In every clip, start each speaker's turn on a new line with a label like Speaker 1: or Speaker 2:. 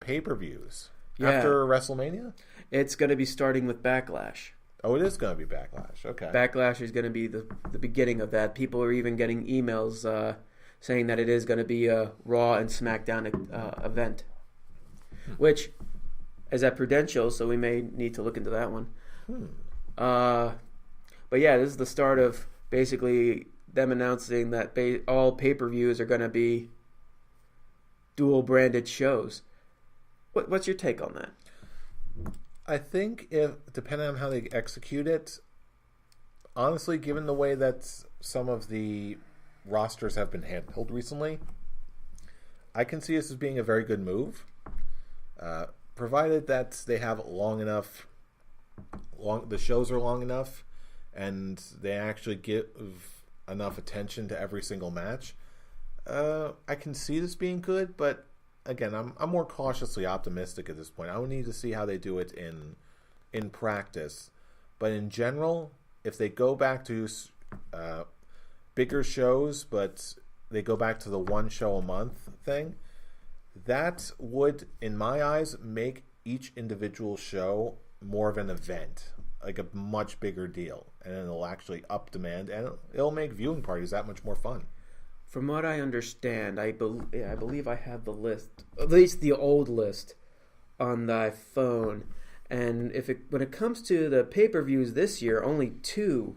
Speaker 1: pay-per-views
Speaker 2: Yeah.
Speaker 1: after WrestleMania?
Speaker 2: It's going to be starting with Backlash.
Speaker 1: Oh, it is going to be Backlash. Okay.
Speaker 2: Backlash is going to be the beginning of that. People are even getting emails saying that it is going to be a Raw and SmackDown event, which is at Prudential, so we may need to look into that one. But yeah, this is the start of basically them announcing that all pay-per-views are going to be dual-branded shows. What's your take on that?
Speaker 1: I think depending on how they execute it, honestly, given the way that some of the rosters have been handled recently, I can see this as being a very good move, provided that they have the shows are long enough, and they actually give enough attention to every single match. I can see this being good, but again, I'm more cautiously optimistic at this point. I would need to see how they do it in practice. But in general, if they go back to bigger shows, but they go back to the one show a month thing, that would, in my eyes, make each individual show more of an event, like a much bigger deal. And it'll actually up demand, and it'll make viewing parties that much more fun.
Speaker 2: From what I understand, I believe I have the list, at least the old list, on the phone. And when it comes to the pay-per-views this year, only 2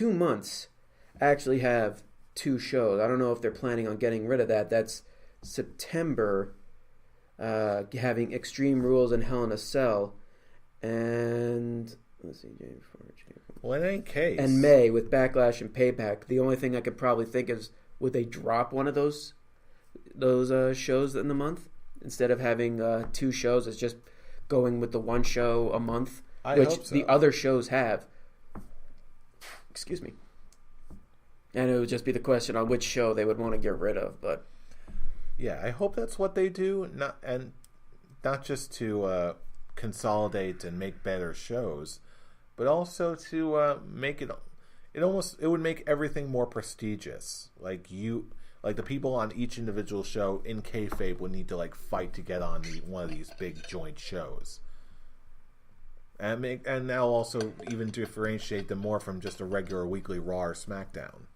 Speaker 2: months actually have 2 shows. I don't know if they're planning on getting rid of that. That's September, having Extreme Rules and Hell in a Cell, and let's see, January.
Speaker 1: Well, in any case,
Speaker 2: and May with Backlash and Payback. The only thing I could probably think is, would they drop one of those shows in the month instead of having 2 shows? It's just going with the one show a month, which
Speaker 1: hope so.
Speaker 2: The other shows have. Excuse me. And it would just be the question on which show they would want to get rid of. But
Speaker 1: yeah, I hope that's what they do, not just to consolidate and make better shows, but also to make it would make everything more prestigious. Like the people on each individual show in kayfabe would need to fight to get on one of these big joint shows, and now also even differentiate them more from just a regular weekly Raw or SmackDown.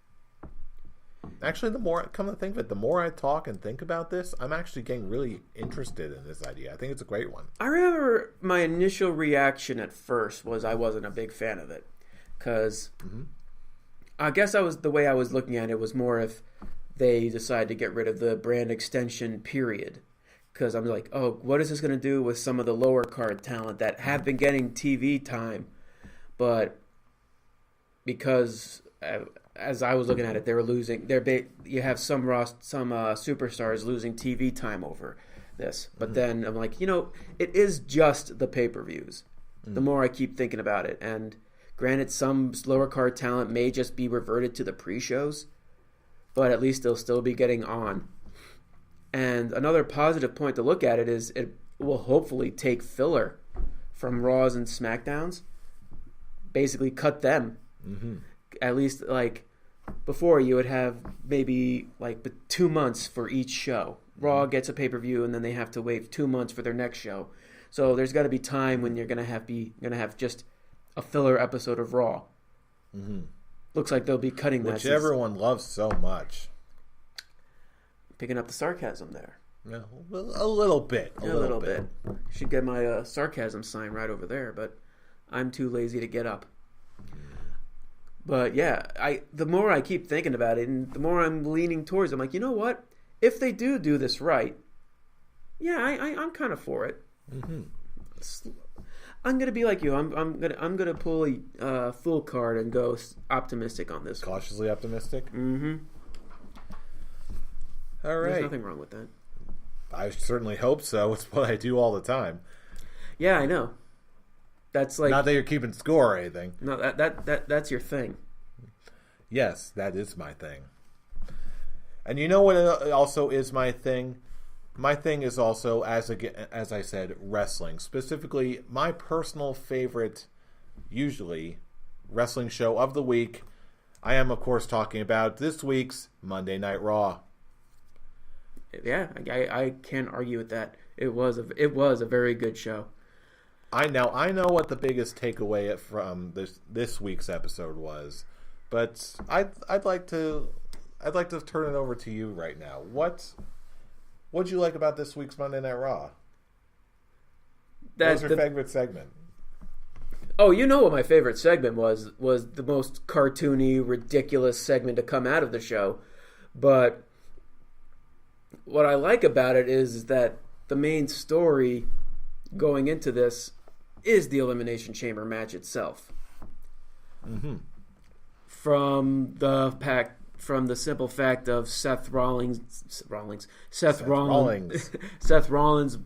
Speaker 1: Actually, the more come to think of it, the more I talk and think about this, I'm actually getting really interested in this idea. I think it's a great one.
Speaker 2: I remember my initial reaction at first was I wasn't a big fan of it, because I guess the way I was looking at it was more if they decide to get rid of the brand extension period, because I'm like, oh, what is this going to do with some of the lower card talent that have been getting TV time, but because as I was looking at it, they were losing. You have some superstars losing TV time over this. But then I'm like, it is just the pay-per-views. The more I keep thinking about it, and granted, some lower card talent may just be reverted to the pre-shows, but at least they'll still be getting on. And another positive point to look at it is it will hopefully take filler from Raws and SmackDowns, basically cut them. At least, before you would have maybe 2 months for each show. Raw gets a pay-per-view, and then they have to wait 2 months for their next show. So there's got to be time when you're gonna have just a filler episode of Raw. Looks like they'll be cutting that.
Speaker 1: Which everyone loves so much.
Speaker 2: Picking up the sarcasm there.
Speaker 1: Yeah, a little bit. A little bit.
Speaker 2: Should get my sarcasm sign right over there, but I'm too lazy to get up. But yeah, the more I keep thinking about it, and the more I'm leaning towards it, I'm like, you know what? If they do this right, yeah, I'm kind of for it. I'm gonna be like you. I'm gonna pull a full card and go optimistic on this.
Speaker 1: Cautiously optimistic. All right.
Speaker 2: There's nothing wrong with that.
Speaker 1: I certainly hope so. It's what I do all the time.
Speaker 2: Yeah, I know. That's
Speaker 1: not that you're keeping score or anything.
Speaker 2: No, that's your thing.
Speaker 1: Yes, that is my thing. And you know what also is my thing? My thing is also, as I said, wrestling. Specifically, my personal favorite, usually, wrestling show of the week. I am, of course, talking about this week's Monday Night Raw.
Speaker 2: Yeah, I can't argue with that. It was a very good show.
Speaker 1: I know what the biggest takeaway from this week's episode was, but I'd like to turn it over to you right now. What'd you like about this week's Monday Night Raw? What was your favorite segment?
Speaker 2: Oh, you know what my favorite segment was the most cartoony, ridiculous segment to come out of the show. But what I like about it is that the main story going into this is the Elimination Chamber match itself.
Speaker 1: Mm-hmm.
Speaker 2: From the simple fact of Seth Rollins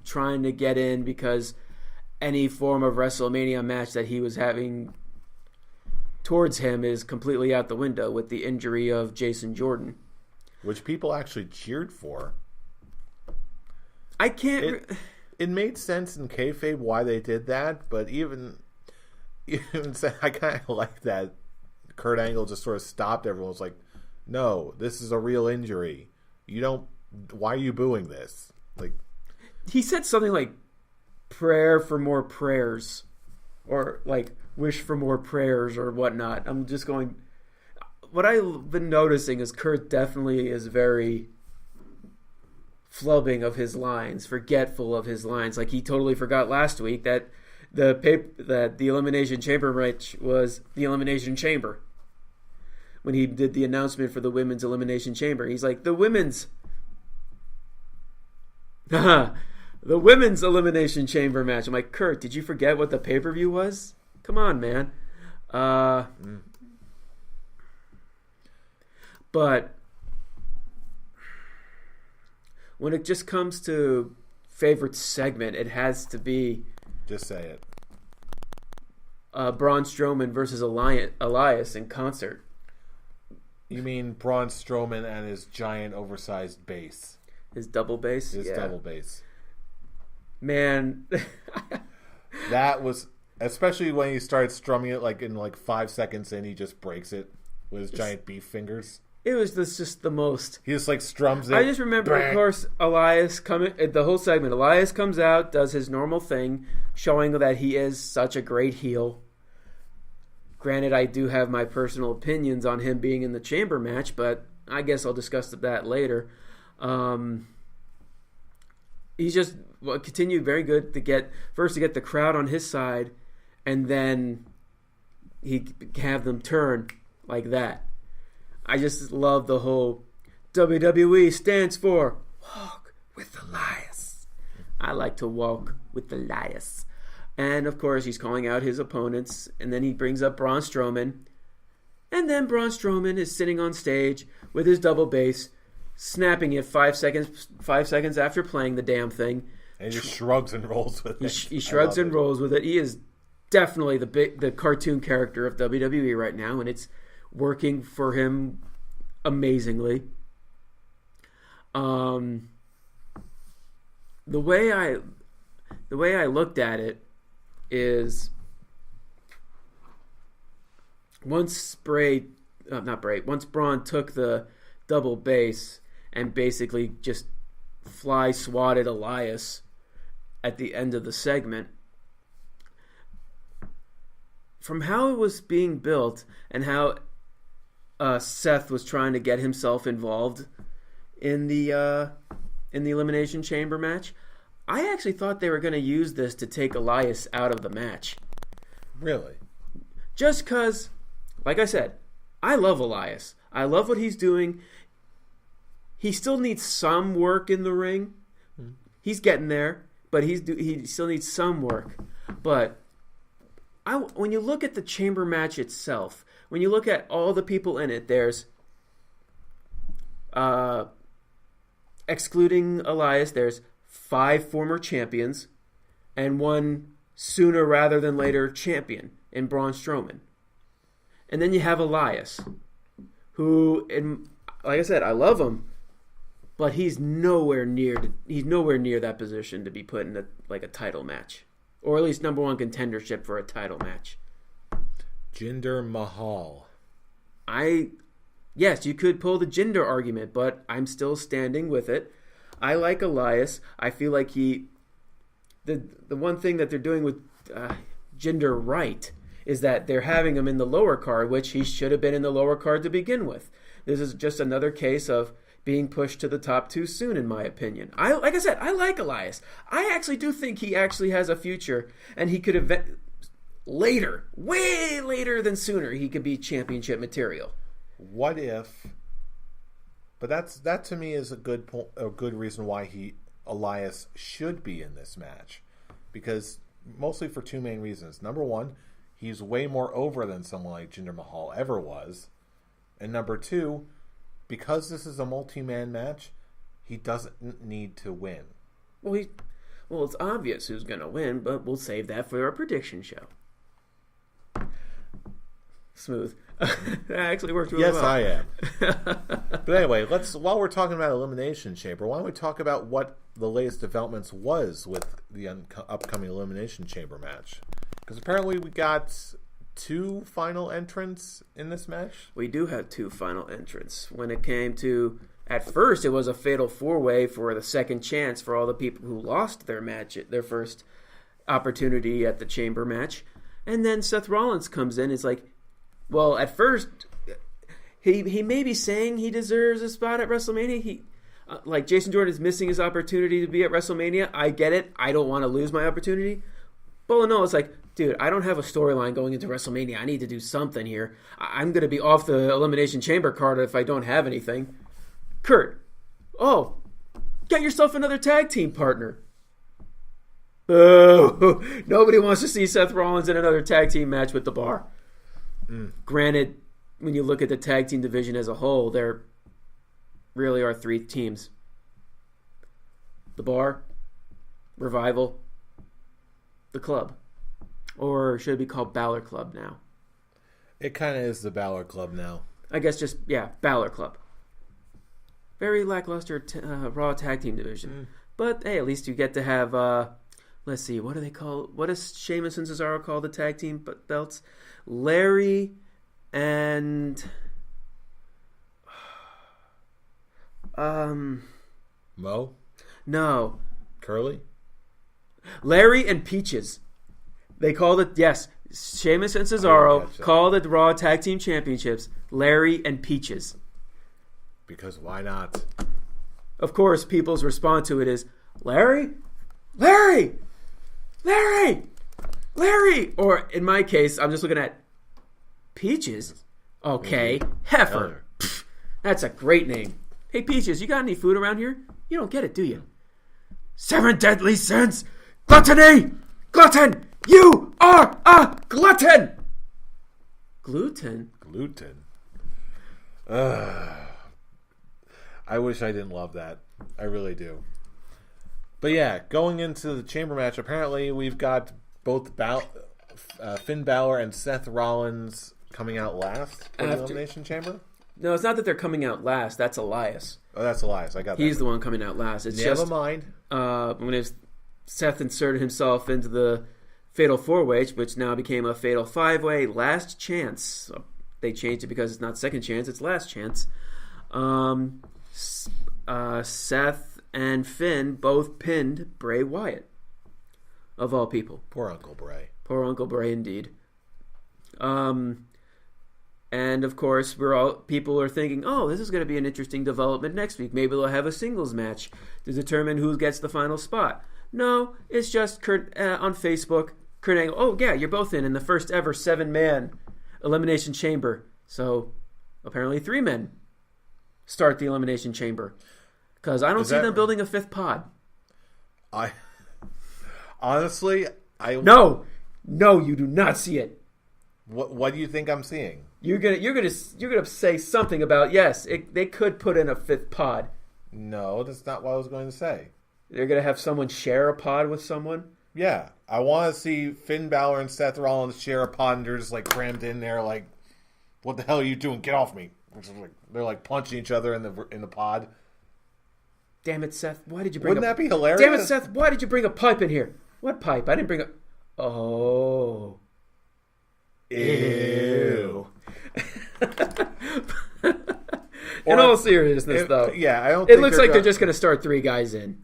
Speaker 2: trying to get in because any form of WrestleMania match that he was having towards him is completely out the window with the injury of Jason Jordan,
Speaker 1: which people actually cheered for.
Speaker 2: I can't.
Speaker 1: It made sense in kayfabe why they did that, but even I kind of like that Kurt Angle just sort of stopped everyone. Was like, no, this is a real injury. You don't. Why are you booing this? Like,
Speaker 2: he said something like prayer for more prayers, or like wish for more prayers or whatnot. I'm just going. What I've been noticing is Kurt definitely is very flubbing of his lines, forgetful of his lines. Like he totally forgot last week that the Elimination Chamber match was the Elimination Chamber. When he did the announcement for the Women's Elimination Chamber, he's like, the Women's Elimination Chamber match. I'm like, Kurt, did you forget what the pay-per-view was? Come on, man. But when it just comes to favorite segment, it has to be...
Speaker 1: Just say it.
Speaker 2: Braun Strowman versus Elias in concert.
Speaker 1: You mean Braun Strowman and his giant oversized bass.
Speaker 2: His double bass?
Speaker 1: Double bass.
Speaker 2: Man.
Speaker 1: That was... Especially when he started strumming it like in 5 seconds in, he just breaks it with his giant beef fingers.
Speaker 2: It was just the most...
Speaker 1: He just strums it.
Speaker 2: I just remember, of course, Elias coming... The whole segment, Elias comes out, does his normal thing, showing that he is such a great heel. Granted, I do have my personal opinions on him being in the Chamber match, but I guess I'll discuss that later. He's just continued very good to get the crowd on his side, and then he have them turn like that. I just love the whole WWE stands for Walk with Elias. I like to walk with Elias. And, of course, he's calling out his opponents. And then he brings up Braun Strowman. And then Braun Strowman is sitting on stage with his double bass, snapping it 5 seconds after playing the damn thing.
Speaker 1: And he just shrugs and rolls with it.
Speaker 2: He shrugs and rolls with it. He is definitely the cartoon character of WWE right now. And it's working for him amazingly. The way I looked at it is once Braun took the double bass and basically just fly swatted Elias at the end of the segment. From how it was being built and how Seth was trying to get himself involved in the Elimination Chamber match, I actually thought they were going to use this to take Elias out of the match.
Speaker 1: Really?
Speaker 2: Just because, like I said, I love Elias. I love what he's doing. He still needs some work in the ring. He's getting there, but he still needs some work. But when you look at the Chamber match itself, when you look at all the people in it, there's excluding Elias, there's 5 former champions and 1 sooner rather than later champion in Braun Strowman. And then you have Elias, who, like I said, I love him, but he's nowhere near that position to be put in a title match, or at least number 1 contendership for a title match.
Speaker 1: Jinder Mahal.
Speaker 2: Yes, you could pull the Jinder argument, but I'm still standing with it. I like Elias. I feel like the one thing that they're doing with Jinder right is that they're having him in the lower card, which he should have been in the lower card to begin with. This is just another case of being pushed to the top too soon, in my opinion. Like I said, I like Elias. I actually do think he actually has a future, and he could later, way later than sooner, he could be championship material.
Speaker 1: What if? But that to me is a good reason why Elias should be in this match, because mostly for two main reasons. Number one, he's way more over than someone like Jinder Mahal ever was, and number two, because this is a multi-man match, he doesn't need to win.
Speaker 2: Well, it's obvious who's going to win, but we'll save that for our prediction show. Smooth. That actually worked really well.
Speaker 1: Yes, I am. But anyway, while we're talking about Elimination Chamber, why don't we talk about what the latest developments was with the upcoming Elimination Chamber match? Because apparently we got 2 final entrants in this match.
Speaker 2: We do have 2 final entrants. When it came to, at first, it was a fatal 4-way for the second chance for all the people who lost their match, their first opportunity at the Chamber match. And then Seth Rollins comes in. It's like, well, at first, he may be saying he deserves a spot at WrestleMania. Like Jason Jordan is missing his opportunity to be at WrestleMania. I get it. I don't want to lose my opportunity. But no, it's like, dude, I don't have a storyline going into WrestleMania. I need to do something here. I'm going to be off the Elimination Chamber card if I don't have anything. Kurt, get yourself another tag team partner. Boo! Nobody wants to see Seth Rollins in another tag team match with The Bar. Granted, when you look at the tag team division as a whole, there really are 3 teams. The Bar, Revival, the Club. Or should it be called Balor Club now?
Speaker 1: It kind of is the Balor Club now.
Speaker 2: I guess Balor Club. Very lackluster Raw tag team division. But hey, at least you get to have, let's see, what do they call, what does Sheamus and Cesaro call the tag team belts? Larry and
Speaker 1: Mo?
Speaker 2: No.
Speaker 1: Curly?
Speaker 2: Larry and Peaches. They called it, yes, Sheamus and Cesaro called it the Raw Tag Team Championships, Larry and Peaches.
Speaker 1: Because why not?
Speaker 2: Of course, people's response to it is, Larry? Larry! Larry! Larry! Or, in my case, I'm just looking at Peaches? Okay. Heifer. Pfft, that's a great name. Hey, Peaches, you got any food around here? You don't get it, do you? 7 deadly sins! Gluttony! Glutton! You are a glutton! Gluten?
Speaker 1: I wish I didn't love that. I really do. But yeah, going into the Chamber match, apparently we've got both Finn Balor and Seth Rollins coming out last for the Elimination Chamber?
Speaker 2: No, it's not that they're coming out last. That's Elias.
Speaker 1: Oh, that's Elias. I got that.
Speaker 2: He's the one coming out last. It's
Speaker 1: Never mind.
Speaker 2: When Seth inserted himself into the Fatal 4-Way, which now became a Fatal 5-Way, Last Chance. They changed it because it's not Second Chance, it's Last Chance. Seth and Finn both pinned Bray Wyatt. Of all people.
Speaker 1: Poor Uncle Bray.
Speaker 2: Poor Uncle Bray, indeed. And of course, people are thinking, oh, this is going to be an interesting development next week. Maybe they'll have a singles match to determine who gets the final spot. No, it's just Kurt on Facebook. Kurt Angle, oh yeah, you're both in the first ever 7-man Elimination Chamber. So apparently 3 men start the Elimination Chamber. Because I don't see them building a 5th pod.
Speaker 1: Honestly,
Speaker 2: No, you do not see it.
Speaker 1: What do you think I'm seeing?
Speaker 2: You're gonna say something about they could put in a 5th pod.
Speaker 1: No, that's not what I was going to say.
Speaker 2: They're gonna have someone share a pod with someone.
Speaker 1: Yeah, I want to see Finn Balor and Seth Rollins share a pod, and they're just like crammed in there, like, "What the hell are you doing? Get off me!" They're like punching each other in the pod.
Speaker 2: Damn it, Seth! Why did you bring?
Speaker 1: Wouldn't that be hilarious?
Speaker 2: Damn it, Seth! Why did you bring a pipe in here? What pipe? I didn't bring a. Oh. Ew. In all seriousness, though,
Speaker 1: yeah, I don't.
Speaker 2: It
Speaker 1: think
Speaker 2: looks
Speaker 1: they're
Speaker 2: like they're just going to start 3 guys in.